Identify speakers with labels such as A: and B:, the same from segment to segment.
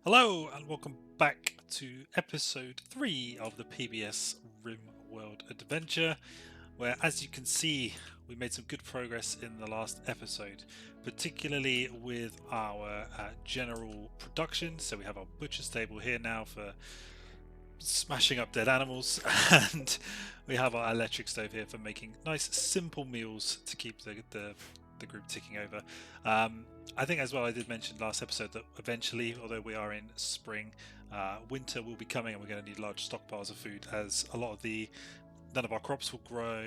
A: Hello and welcome back to episode 3 of the PBS Rimworld adventure, where, as you can see, we made some good progress in the last episode, particularly with our general production. So we have our butcher stable here now for smashing up dead animals, and we have our electric stove here for making nice simple meals to keep the group ticking over. I think as well, I did mention last episode that eventually, although we are in spring, winter will be coming and we're going to need large stockpiles of food, as a lot of none of our crops will grow.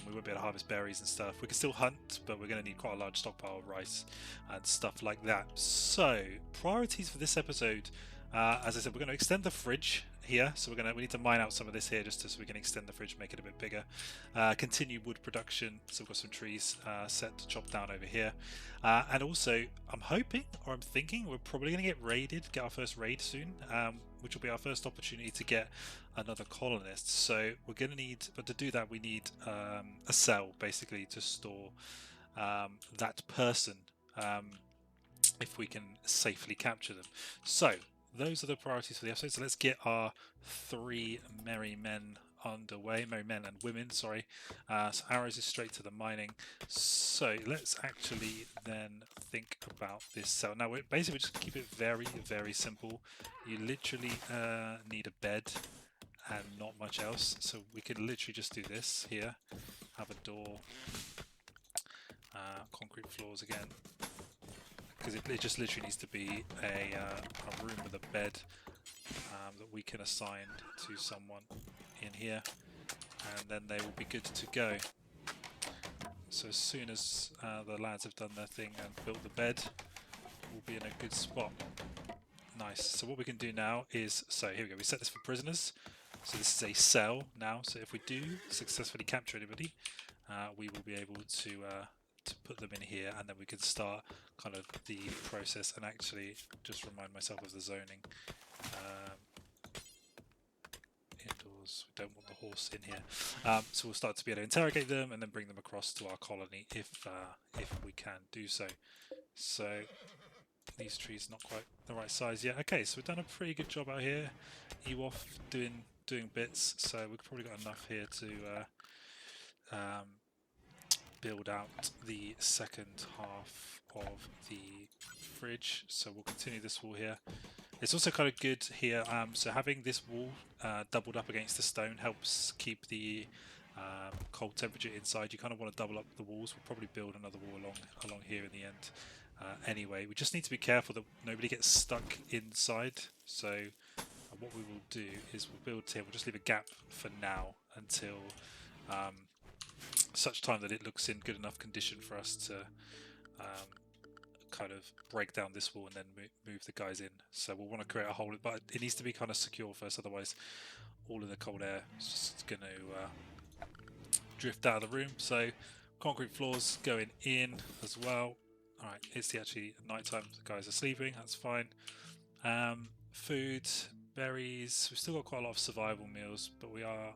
A: We won't be able to harvest berries and stuff. We can still hunt, but we're going to need quite a large stockpile of rice and stuff like that. So priorities for this episode, as I said, we're going to extend the fridge here, so we need to mine out some of this here just so we can extend the fridge, make it a bit bigger. Continue wood production, so we've got some trees set to chop down over here, and also I'm hoping, or I'm thinking, we're probably going to get our first raid soon, which will be our first opportunity to get another colonist. So we're going to need, but to do that we need a cell basically to store that person, if we can safely capture them. So those are the priorities for the episode. So let's get our three merry men underway. Merry men and women, sorry. So arrows is straight to the mining. So let's actually then think about this cell. Now we're just keep it very, very simple. You literally need a bed and not much else. So we could literally just do this here. Have a door. Concrete floors again, because it just literally needs to be a room with a bed that we can assign to someone in here, and then they will be good to go. So as soon as the lads have done their thing and built the bed, we'll be in a good spot. Nice. So what we can do now is, so here we go, we set this for prisoners. So this is a cell now, so if we do successfully capture anybody, we will be able to put them in here, and then we can start kind of the process. And actually just remind myself of the zoning. Indoors, we don't want the horse in here. So we'll start to be able to interrogate them and then bring them across to our colony if we can do so. So these trees not quite the right size yet. Okay, so we've done a pretty good job out here. Ewolf doing bits, so we've probably got enough here to build out the second half of the fridge. So we'll continue this wall here. It's also kind of good here, so having this wall doubled up against the stone helps keep the cold temperature inside. You kind of want to double up the walls. We'll probably build another wall along here in the end. Anyway, we just need to be careful that nobody gets stuck inside. So what we will do is we'll build here. We'll just leave a gap for now until such time that it looks in good enough condition for us to kind of break down this wall and then move the guys in. So we'll want to create a hole, but it needs to be kind of secure first, otherwise all of the cold air is just going to drift out of the room. So concrete floors going in as well. Alright, it's actually night time, the guys are sleeping, that's fine. Food, berries, we've still got quite a lot of survival meals, but we are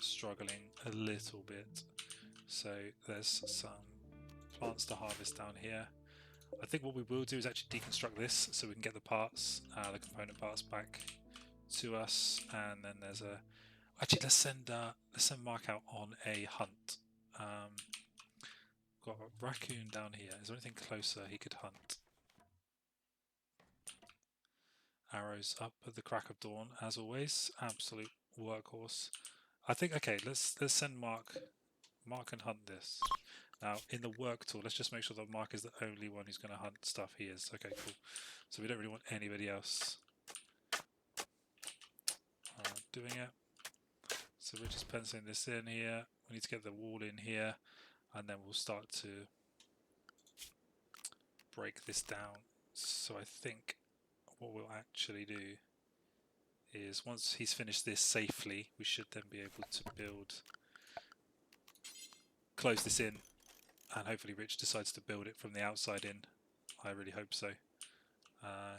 A: struggling a little bit. So there's some plants to harvest down here. I think what we will do is actually deconstruct this so we can get the parts, the component parts back to us. And then there's a... Actually, let's send Mark out on a hunt. Got a raccoon down here. Is there anything closer he could hunt? Arrows up at the crack of dawn, as always. Absolute workhorse. I think, okay, let's send Mark. Mark can hunt this. Now, in the work tool, let's just make sure that Mark is the only one who's going to hunt stuff he is. Okay, cool. So we don't really want anybody else doing it. So we're just penciling this in here. We need to get the wall in here, and then we'll start to break this down. So I think what we'll actually do is, once he's finished this safely, we should then be able to close this in, and hopefully Rich decides to build it from the outside in. I really hope so.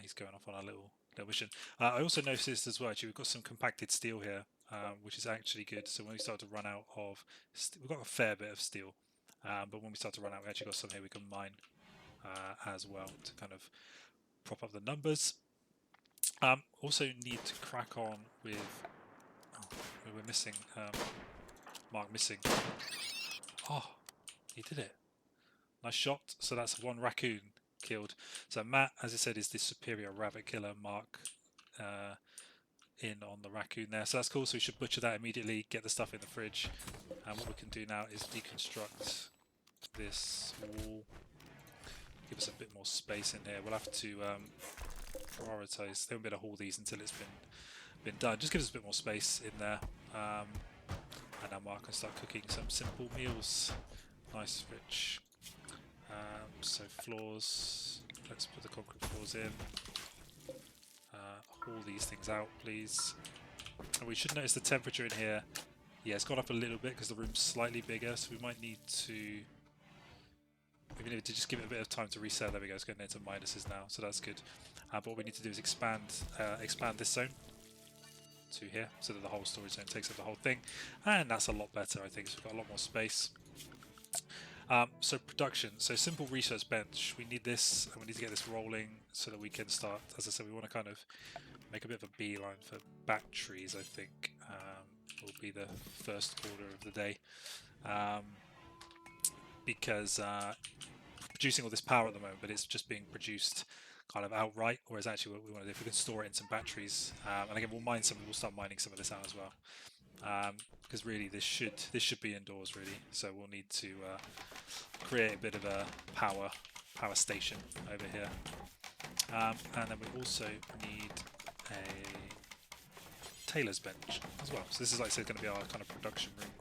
A: He's going off on a little mission. I also noticed as well, actually, we've got some compacted steel here, which is actually good. So when we start to run out of, we've got a fair bit of steel, but when we start to run out, we actually got some here we can mine as well to kind of prop up the numbers. Also need to crack on with... Oh, we're missing... Mark missing. Oh, he did it. Nice shot. So that's one raccoon killed. So Matt, as I said, is the superior rabbit killer. Mark in on the raccoon there. So that's cool. So we should butcher that immediately, get the stuff in the fridge. And what we can do now is deconstruct this wall. Give us a bit more space in here. We'll have to prioritize. They won't be able to haul these until it's been done. Just gives us a bit more space in there. And now Mark can start cooking some simple meals. Nice, rich. So floors. Let's put the concrete floors in. Haul these things out, please. And we should notice the temperature in here. Yeah, it's gone up a little bit because the room's slightly bigger, so we might need to... We need to just give it a bit of time to reset. There we go, it's getting into minuses now, so that's good. But what we need to do is expand this zone to here, so that the whole storage zone takes up the whole thing. And that's a lot better, I think, so we've got a lot more space. So production, so simple research bench. We need this, and we need to get this rolling so that we can start. As I said, we want to kind of make a bit of a beeline for batteries, I think, will be the first order of the day. Because producing all this power at the moment, but it's just being produced kind of outright, whereas actually what we want to do, if we can store it in some batteries, and again we'll start mining some of this out as well. Because really this should be indoors really, so we'll need to create a bit of a power station over here, and then we also need a tailor's bench as well. So this is, like I said, going to be our kind of production room,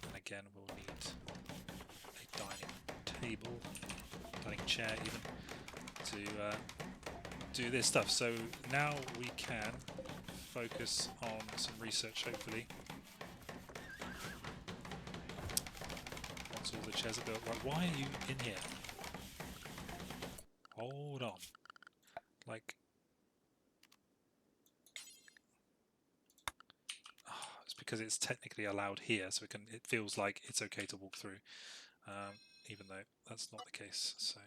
A: and again we'll need a dining table, dining chair even, to do this stuff. So now we can focus on some research, hopefully. Once all the chairs are built. Right, why are you in here? Hold on. Like... it's because it's technically allowed here, so it feels like it's okay to walk through, even though that's not the case. So,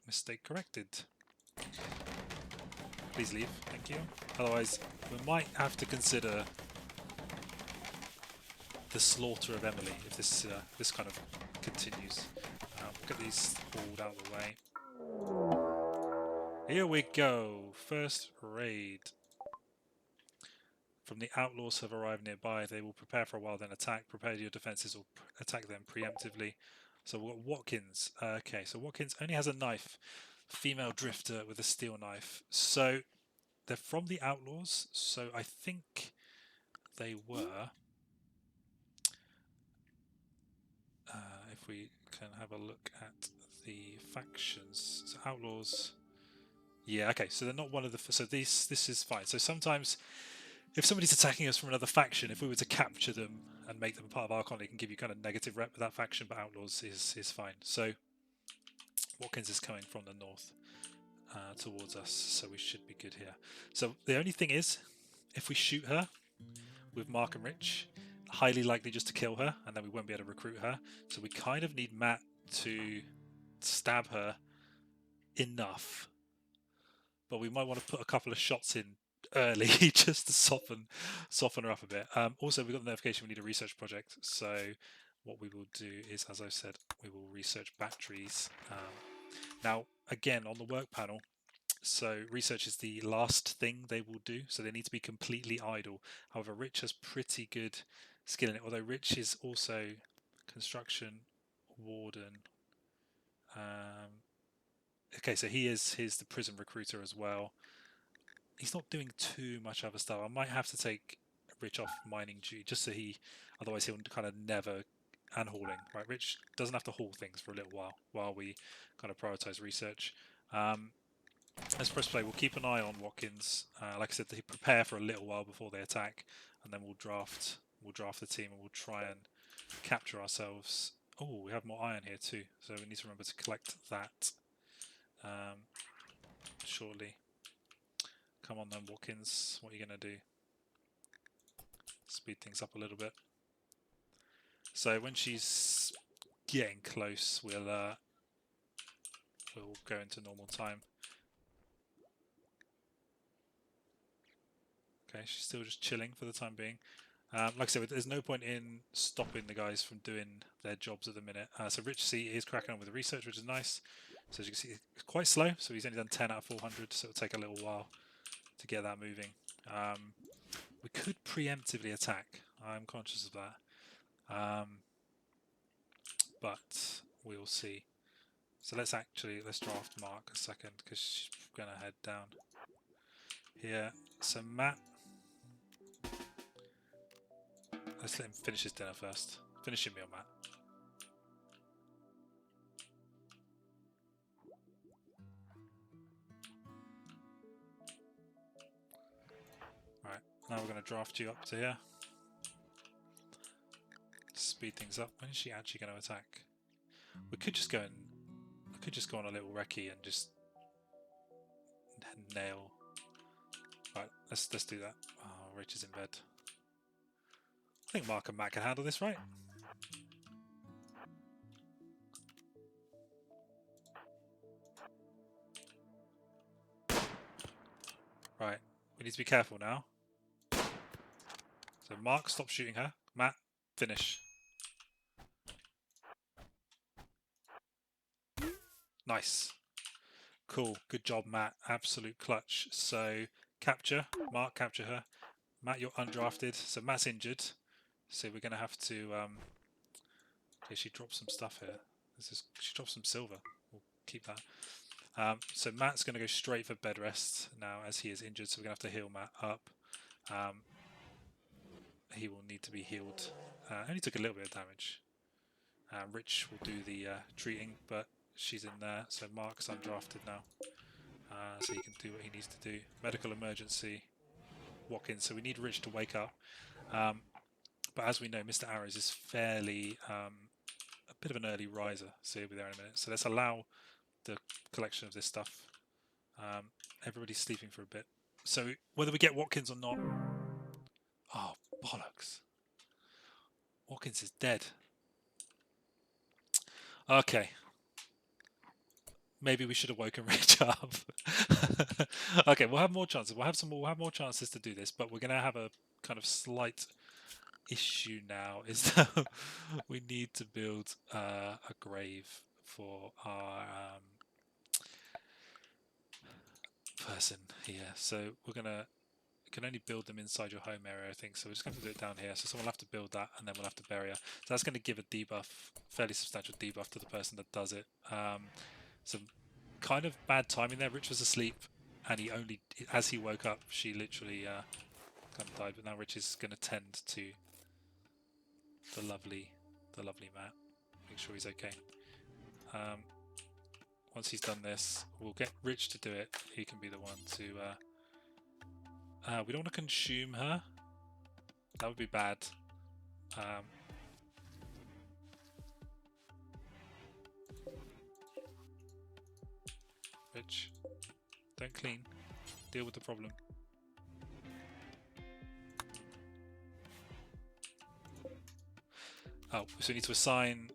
A: mistake corrected. Please leave, thank you. Otherwise, we might have to consider the slaughter of Emily if this this kind of continues. We'll get these pulled out of the way. Here we go. First raid. From the outlaws have arrived nearby. They will prepare for a while, then attack. Prepare your defenses or attack them preemptively. So we've got Watkins. Okay, so Watkins only has a knife. Female drifter with a steel knife. So they're from the outlaws. So I think they were. If we can have a look at the factions. So outlaws. Yeah, okay. So they're not one of the. So this is fine. So sometimes, if somebody's attacking us from another faction, if we were to capture them and make them part of Archon, it can give you kind of negative rep with that faction, but Outlaws is fine. So Watkins is coming from the north towards us, so we should be good here. So the only thing is, if we shoot her with Mark and Rich, highly likely just to kill her, and then we won't be able to recruit her. So we kind of need Matt to stab her enough, but we might want to put a couple of shots in early just to soften her up a bit. Also, we've got the notification we need a research project, so what we will do is, as I've said, we will research batteries. Now, again, on the work panel, so research is the last thing they will do, so they need to be completely idle. However, Rich has pretty good skill in it, although Rich is also construction warden. Okay, so he's the prison recruiter as well. He's not doing too much other stuff. I might have to take Rich off mining duty just so otherwise he'll kind of never, and hauling, right? Rich doesn't have to haul things for a little while we kind of prioritize research. As press play, we'll keep an eye on Watkins. Like I said, they prepare for a little while before they attack, and then we'll draft the team and we'll try and capture ourselves. Oh, we have more iron here too, so we need to remember to collect that shortly. Come on then, Watkins. What are you going to do? Speed things up a little bit. So when she's getting close, we'll go into normal time. Okay, she's still just chilling for the time being. Like I said, there's no point in stopping the guys from doing their jobs at the minute. So Rich C is cracking on with the research, which is nice. So as you can see, it's quite slow. So he's only done 10 out of 400, so it'll take a little while to get that moving. We could preemptively attack. I'm conscious of that. But we'll see. So let's draft Mark a second, because she's going to head down here. So Matt, let's let him finish his dinner first. Finish your meal, Matt. Right, now we're going to draft you up to here. Speed things up. When is she actually going to attack? We could just go and on a little recce and just nail. Right, let's do that. Oh, Rich is in bed. I think Mark and Matt can handle this, right? Right, we need to be careful now. So Mark, stop shooting her. Matt, finish. Nice. Cool. Good job, Matt. Absolute clutch. So capture. Mark, capture her. Matt, you're undrafted. So Matt's injured. So we're going to have to... okay, she dropped some stuff here. She dropped some silver. We'll keep that. So Matt's going to go straight for bed rest now as he is injured. So we're going to have to heal Matt up. He will need to be healed. Only took a little bit of damage. Rich will do the treating, but she's in there. So Mark's undrafted now. So he can do what he needs to do. Medical emergency. Watkins. So we need Rich to wake up. But as we know, Mr. Arrows is fairly a bit of an early riser. So he'll be there in a minute. So let's allow the collection of this stuff. Everybody's sleeping for a bit. So whether we get Watkins or not... Oh, bollocks. Watkins is dead. Okay. Maybe we should have woken Rich up. Okay, we'll have more chances. We'll have more chances to do this, but we're going to have a kind of slight issue now. Is that we need to build a grave for our person here. So we're gonna. You can only build them inside your home area, I think. So we're just going to do it down here. So someone will have to build that, and then we'll have to bury her. So that's going to give a debuff, fairly substantial debuff to the person that does it. Some kind of bad timing there. Rich was asleep, and he only, as he woke up, she literally kind of died. But now Rich is going to tend to the lovely Matt. Make sure he's okay. Once he's done this, we'll get Rich to do it. He can be the one to. We don't want to consume her. That would be bad. Rich, don't clean. Deal with the problem. Oh, so we need to assign...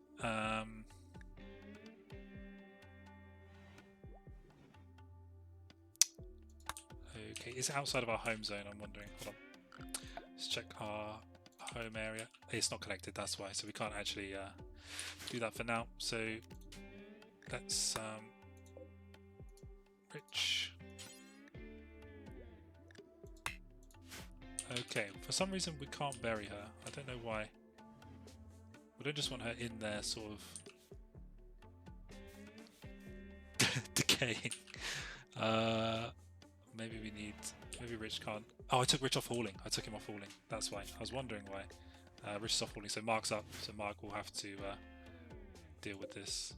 A: okay, is it outside of our home zone? I'm wondering. Hold on. Let's check our home area. It's not connected, that's why. So we can't actually do that for now. So let's... Rich. Okay, for some reason we can't bury her. I don't know why. We don't just want her in there sort of decaying. Maybe we need... Maybe Rich can't... Oh, I took Rich off hauling. I took him off hauling. That's why. I was wondering why. Rich is off hauling, so Mark's up. So Mark will have to deal with this.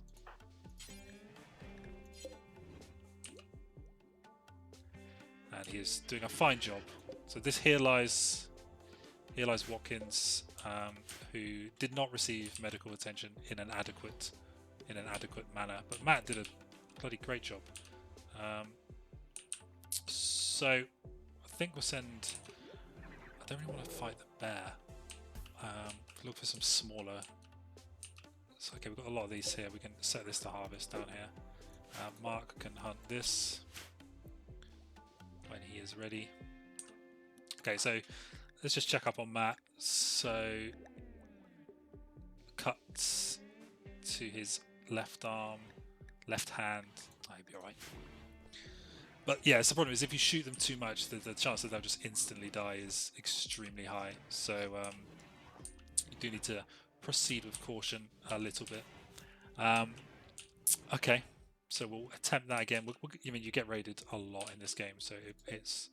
A: And he is doing a fine job. So this here lies Watkins, who did not receive medical attention in an adequate manner. But Matt did a bloody great job. So I think we'll send. I don't really want to fight the bear. Look for some smaller. So okay, we've got a lot of these here. We can set this to harvest down here. Mark can hunt this when he is ready. Okay, so let's just check up on Matt. So cuts to his left arm, left hand. Oh, he'll be alright. But yeah, it's the problem is if you shoot them too much, the chance that they'll just instantly die is extremely high. So you do need to proceed with caution a little bit. Okay, so we'll attempt that again. I mean, you get raided a lot in this game, so it's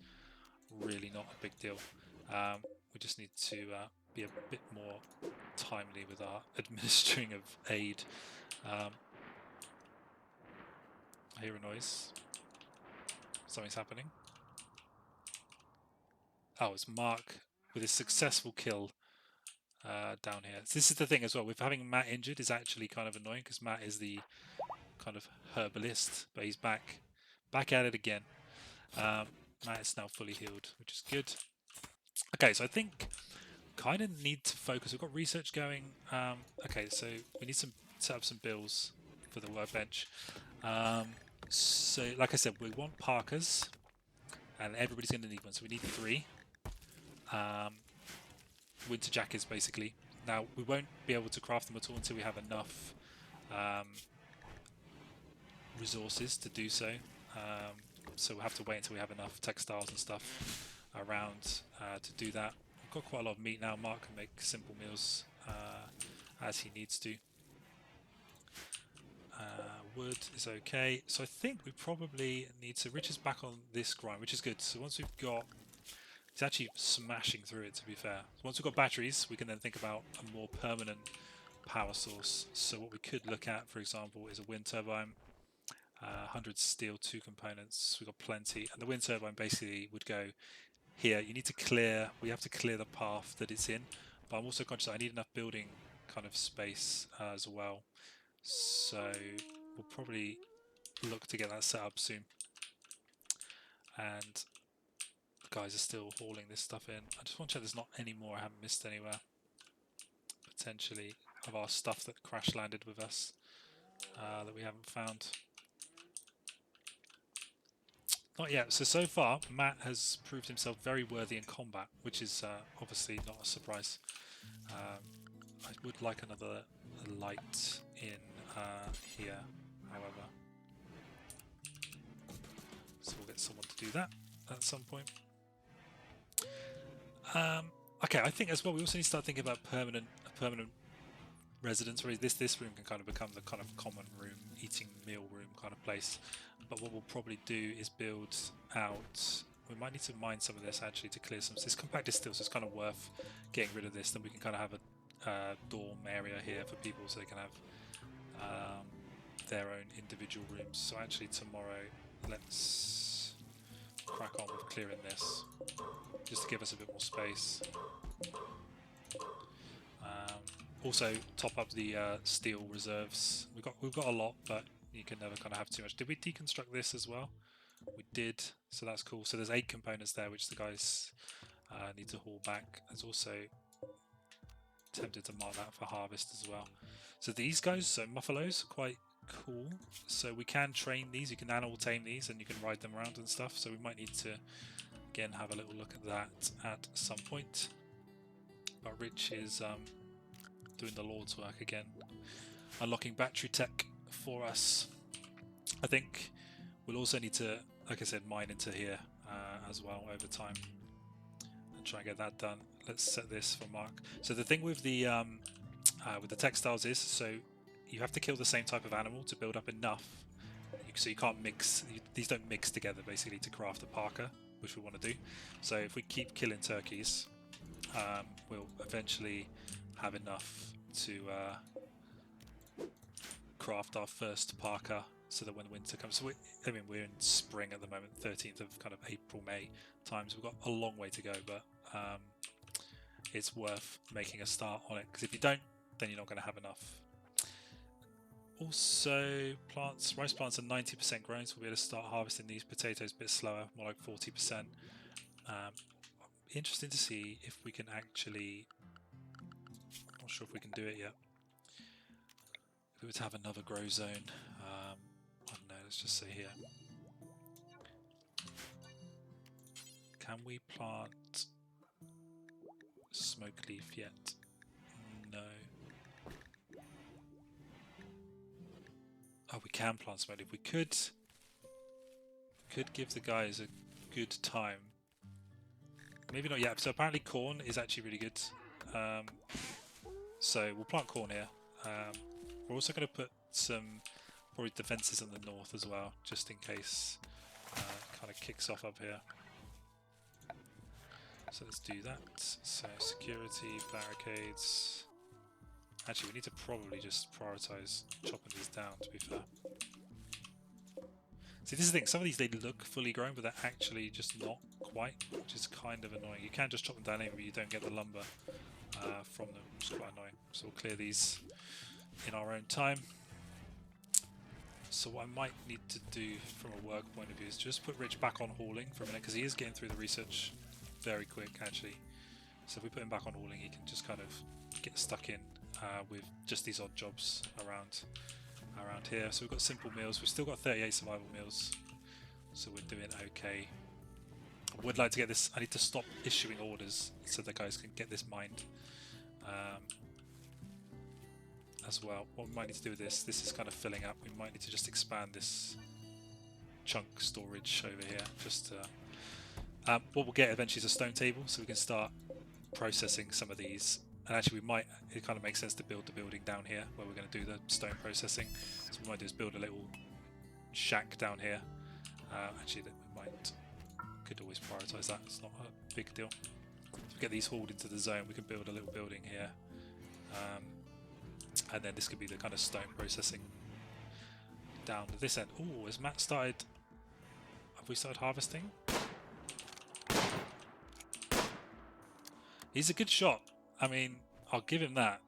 A: really not a big deal. We just need to be a bit more timely with our administering of aid. I hear a noise. Something's happening. Oh, it's Mark with his successful kill down here. So this is the thing as well, with having Matt injured is actually kind of annoying because Matt is the kind of herbalist, but he's back at it again. Matt is now fully healed, which is good. Okay, so I think kind of need to focus. We've got research going. Okay, so we need to set up some bills for the workbench. So, like I said, we want Parkers, and everybody's going to need one. So we need 3. Winter jackets, basically. Now, we won't be able to craft them at all until we have enough resources to do so. So we'll have to wait until we have enough textiles and stuff around to do that. We've got quite a lot of meat now. Mark can make simple meals as he needs to. Wood is okay. So I think we probably need to... Rich is back on this grind, which is good. So once we've got... He's actually smashing through it, to be fair. So once we've got batteries, we can then think about a more permanent power source. So what we could look at, for example, is a wind turbine. 100 steel, 2 components. We've got plenty. And the wind turbine basically would go here. You need to clear... We have to clear the path that it's in. But I'm also conscious that I need enough building kind of space as well. So we'll probably look to get that set up soon. And the guys are still hauling this stuff in. I just want to check there's not any more I haven't missed anywhere. Potentially of our stuff that crash landed with us that we haven't found. Not yet. So far, Matt has proved himself very worthy in combat, which is obviously not a surprise. I would like another light in here, however. So we'll get someone to do that at some point. Okay, I think as well we also need to start thinking about a permanent residence. Where this room can kind of become the kind of common room, eating meal room kind of place. But what we'll probably do is build out. We might need to mine some of this actually to clear some. This compact is still, so it's kind of worth getting rid of this. Then we can kind of have a dorm area here for people, so they can have their own individual rooms. So actually tomorrow, let's crack on with clearing this, just to give us a bit more space. Also top up the steel reserves. We've got a lot, but you can never kind of have too much. Did we deconstruct this as well? We did, so that's cool. So there's 8 components there, which the guys need to haul back. There's also tempted to mark that for harvest as well. So these guys, so muffalos, are quite cool. So we can train these. You can animal tame these, and you can ride them around and stuff. So we might need to again have a little look at that at some point. But Rich is doing the Lord's work again, unlocking battery tech for us. I think we'll also need to, like I said, mine into here as well over time and try and get that done. Let's set this for Mark. So the thing with the textiles is, so you have to kill the same type of animal to build up enough. So you can't mix, these don't mix together basically to craft a parka, which we want to do. So if we keep killing turkeys, we'll eventually have enough to craft our first parka, so that when winter comes, so we're in spring at the moment, 13th of kind of April, May times. We've got a long way to go, but it's worth making a start on it, because if you don't, then you're not going to have enough. Also, rice plants are 90% grown, so we'll be able to start harvesting these. Potatoes a bit slower, more like 40%. Interesting to see if we can actually, I'm not sure if we can do it yet. If we were to have another grow zone, I don't know, let's just say here. Can we plant smoke leaf yet? No. Oh, we can plant smoke leaf. We could give the guys a good time. Maybe not yet. So apparently corn is actually really good. So we'll plant corn here. We're also going to put some probably defences on the north as well, just in case kind of kicks off up here. So let's do that. So security, barricades. Actually, we need to probably just prioritise chopping these down, to be fair. See, this is the thing. Some of these, they look fully grown, but they're actually just not quite, which is kind of annoying. You can just chop them down anyway, but you don't get the lumber from them, which is quite annoying. So we'll clear these in our own time. So what I might need to do from a work point of view is just put Rich back on hauling for a minute, because he is getting through the research very quick, actually. So if we put him back on hauling, he can just kind of get stuck in with just these odd jobs around here. So we've got simple meals. We've still got 38 survival meals, so we're doing okay. I would like to get this. I need to stop issuing orders so the guys can get this mined as well. What we might need to do with this is kind of filling up. We might need to just expand this chunk storage over here. Just what we'll get eventually is a stone table, so we can start processing some of these. And actually, it kind of makes sense to build the building down here where we're going to do the stone processing. So what we might do is build a little shack down here. Actually, could always prioritise that. It's not a big deal. If we get these hauled into the zone, we can build a little building here. And then this could be the kind of stone processing down to this end. Oh, has Matt started? Have we started harvesting? He's a good shot. I mean, I'll give him that.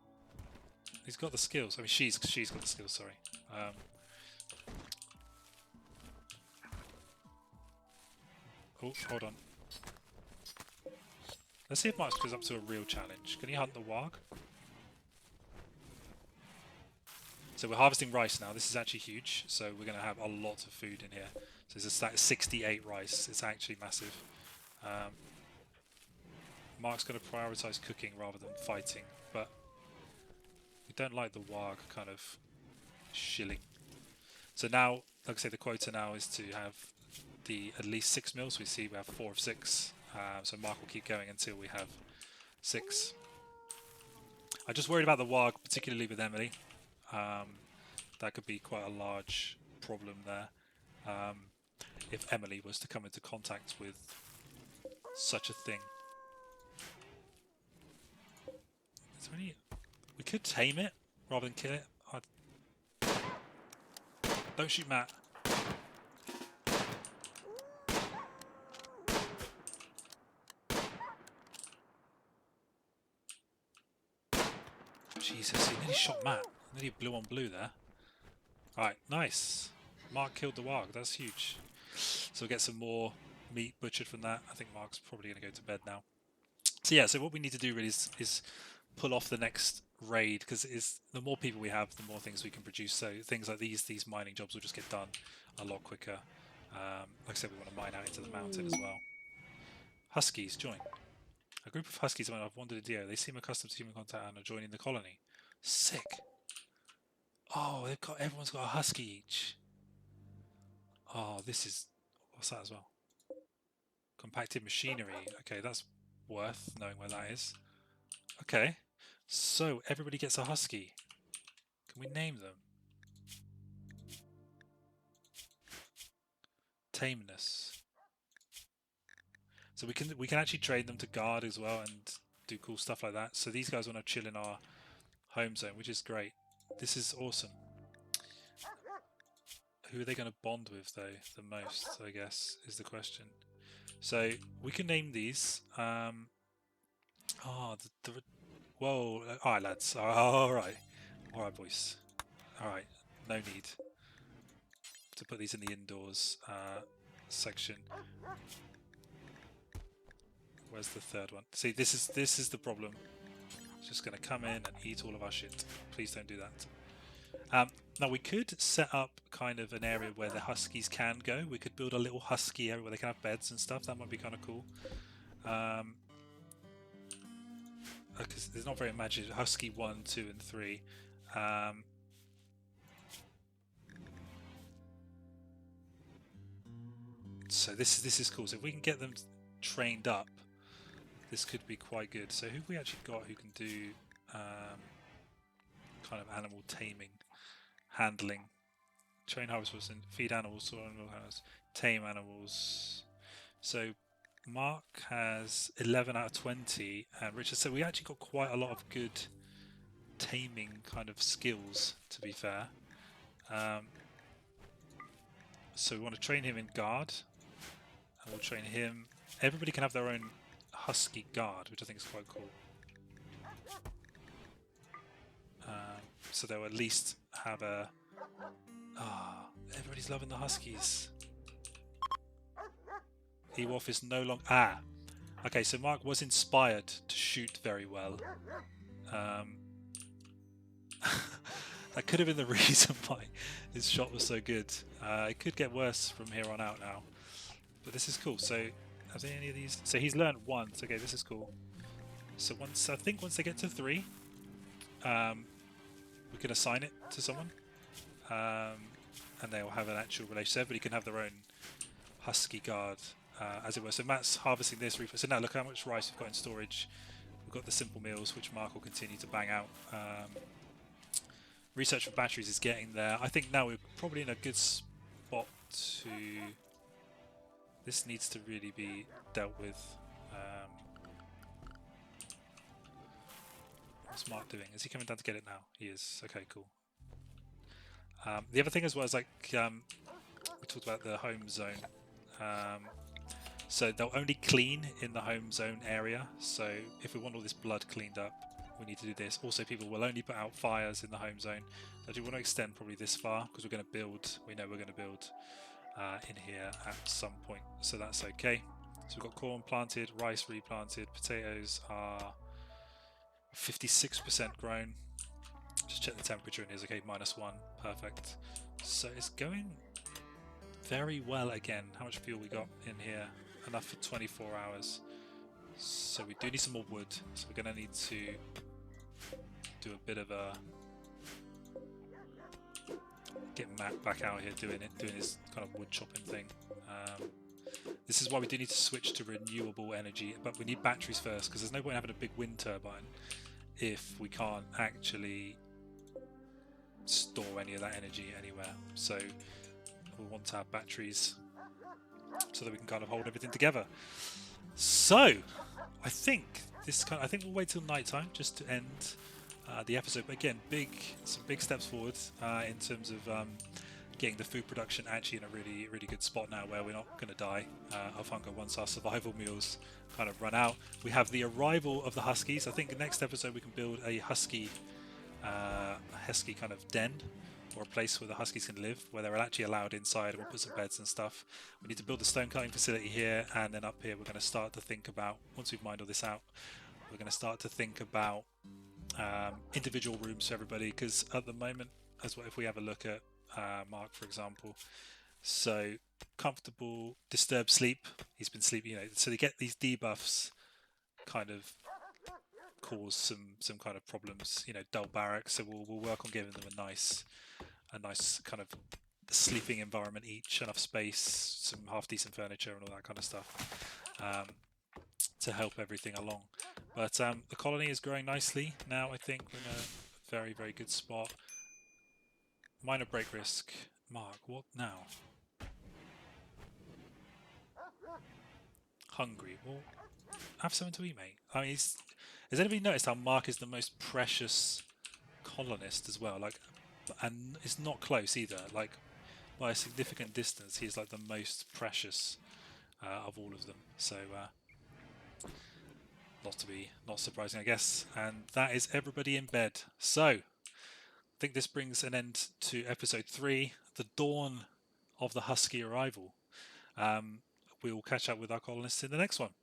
A: He's got the skills. I mean, she's got the skills. Sorry. Oh, hold on. Let's see if Mark's goes up to a real challenge. Can he hunt the warg? So we're harvesting rice now. This is actually huge. So we're going to have a lot of food in here. So there's a stack of 68 rice. It's actually massive. Mark's going to prioritise cooking rather than fighting, but we don't like the warg kind of shilling. So now, like I say, the quota now is to have at least 6 meals. We see we have 4 of 6. So Mark will keep going until we have 6. I'm just worried about the warg, particularly with Emily. That could be quite a large problem there. If Emily was to come into contact with such a thing. Is there any... We could tame it rather than kill it. Don't shoot Matt. Jesus, he nearly shot Matt. Nearly blue on blue there. Alright, nice. Mark killed the warg. That's huge. So we'll get some more meat butchered from that. I think Mark's probably going to go to bed now. So yeah, so what we need to do really is pull off the next raid, because the more people we have, the more things we can produce. So things like these mining jobs will just get done a lot quicker. Like I said, we want to mine out into the mountain as well. Huskies, join. A group of Huskies have wandered a deer. They seem accustomed to human contact and are joining the colony. Sick. Oh, everyone's got a Husky each. Oh, what's that as well? Compacted machinery. Okay, that's worth knowing where that is. Okay, so everybody gets a Husky. Can we name them? Tameness. So we can actually trade them to guard as well and do cool stuff like that. So these guys want to chill in our home zone, which is great. This is awesome. Who are they going to bond with though the most, I guess, is the question. So we can name these. Whoa! All right, lads. All right, boys. All right, no need to put these in the indoors section. Where's the third one? See, this is the problem. It's just going to come in and eat all of our shit. Please don't do that. Now we could set up kind of an area where the Huskies can go. We could build a little Husky area where they can have beds and stuff. That might be kind of cool. because there's not very much. Husky 1, 2, and 3. So this is cool. So if we can get them trained up, this could be quite good. So who have we actually got who can do kind of animal taming, handling, train harvesters and feed animals, tame animals. So Mark has 11 out of 20, and Richard said we actually got quite a lot of good taming kind of skills, to be fair. So we want to train him in guard, and we'll train him. Everybody can have their own Husky guard, which I think is quite cool. So they'll at least have a... everybody's loving the Huskies. Ewolf is no longer... Okay, so Mark was inspired to shoot very well. That could have been the reason why his shot was so good. It could get worse from here on out now. But this is cool. So, have they any of these? So he's learned once. Okay, this is cool. So I think once they get to 3, we can assign it to someone. And they'll have an actual relationship. Everybody can have their own Husky guard, as it were. So Matt's harvesting this. So now look how much rice we've got in storage. We've got the simple meals, which Mark will continue to bang out. Research for batteries is getting there. I think now we're probably in a good spot to... This needs to really be dealt with. What's Mark doing? Is he coming down to get it now? He is. Okay, cool. The other thing as well is, like, we talked about the home zone. So they'll only clean in the home zone area. So if we want all this blood cleaned up, we need to do this. Also, people will only put out fires in the home zone. So I do want to extend probably this far, because we're going to build, we know we're going to build in here at some point. So that's okay. So we've got corn planted, rice replanted, potatoes are 56% grown. Just check the temperature and it's okay, -1, perfect. So it's going very well again. How much fuel we got in here? Enough for 24 hours. So we do need some more wood. So we're going to need to do a bit of a... Get Matt back out here doing his kind of wood chopping thing. This is why we do need to switch to renewable energy, but we need batteries first, because there's no point having a big wind turbine if we can't actually store any of that energy anywhere. So we want to have batteries so that we can kind of hold everything together. So I think we'll wait till night time just to end the episode. But again, some big steps forward in terms of getting the food production actually in a really good spot now, where we're not going to die of hunger once our survival meals kind of run out. We have the arrival of the Huskies. I think the next episode we can build a Husky kind of den, or a place where the Huskies can live, where they're actually allowed inside, and we'll put some beds and stuff. We need to build a stone cutting facility here, and then up here we're going to start to think about, once we've mined all this out, we're going to start to think about individual rooms for everybody, because at the moment, as well, if we have a look at Mark, for example, so comfortable, disturbed sleep, he's been sleeping, so they get these debuffs kind of cause some kind of problems, dull barracks, so we'll work on giving them a nice kind of sleeping environment each, enough space, some half decent furniture and all that kind of stuff to help everything along. But the colony is growing nicely now. I think we're in a very good spot. Minor break risk. Mark, what now? Hungry. Well, have something to eat, mate. I mean, has anybody noticed how Mark is the most precious colonist as well? Like, and it's not close either. Like, by a significant distance, he's like the most precious of all of them. So, not surprising, I guess. And that is everybody in bed. So, I think this brings an end to episode 3, the dawn of the Husky arrival. We will catch up with our colonists in the next one.